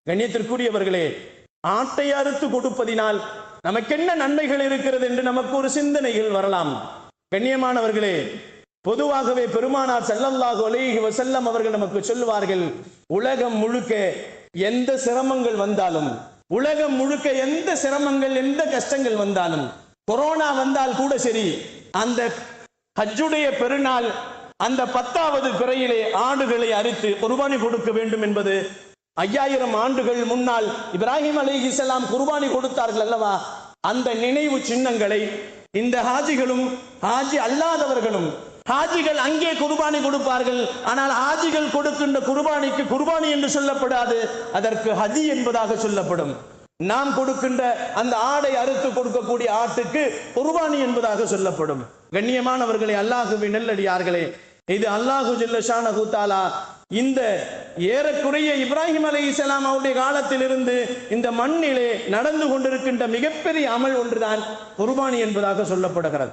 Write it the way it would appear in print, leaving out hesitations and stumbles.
கண்ணியத்திற்குரியவர்களே, ஆட்டை அறுத்து கொடுப்பதினால் நமக்கு என்ன நன்மைகள் இருக்கிறது என்று நமக்கு ஒரு சிந்தனைகள் வரலாம். கண்ணியமானவர்களே, பொதுவாகவே பெருமானார் ஸல்லல்லாஹு அலைஹி வஸல்லம் அவர்கள் நமக்கு சொல்லுவார்கள், உலகம் முழுக்க எந்த சிரமங்கள் வந்தாலும், உலகம் முழுக்க எந்த சிரமங்கள் எந்த கஷ்டங்கள் வந்தாலும், கொரோனா வந்தால் கூட சரி, அந்த ஹஜ்ஜுடைய பெருநாள் அந்த 10வது பிறையிலே ஆடுகளை அறுத்து குர்பானி கொடுக்க வேண்டும் என்பது 5000 ஆண்டுகள் முன்னால் இப்ராஹிம் அலைஹிஸ்ஸலாம் குர்பானி கொடுத்தார்கள் அல்லவா, அந்த நினைவு சின்னங்களை இந்த ஹாஜிகளும் ஹாஜி அல்லாதவர்களும், ஹாஜிகள் அங்கே குர்பானி கொடுப்பார்கள், ஆனால் ஹாஜிகள் கொடுக்கின்ற குர்பானிக்கு குர்பானி என்று சொல்லப்படாது, அதற்கு ஹஜி என்பதாக சொல்லப்படும். நாம் கொடுக்கின்ற அந்த ஆடை அறுத்து கொடுக்கக்கூடிய ஆட்டுக்கு குர்பானி என்பதாக சொல்லப்படும். கண்ணியமானவர்களே, அல்லாஹுவின் நல்லடியார்களே, இது அல்லாஹு ஜல்ல ஷானஹு தஆலா இந்த ஏறக்குறைய இப்ராஹிம் அலைஹிஸ்ஸலாம் அவருடைய காலத்திலிருந்து இந்த மண்ணிலே நடந்து கொண்டிருக்கின்ற மிகப்பெரிய அமல் ஒன்றுதான் குர்பானி என்பதாக சொல்லப்படுகிறது.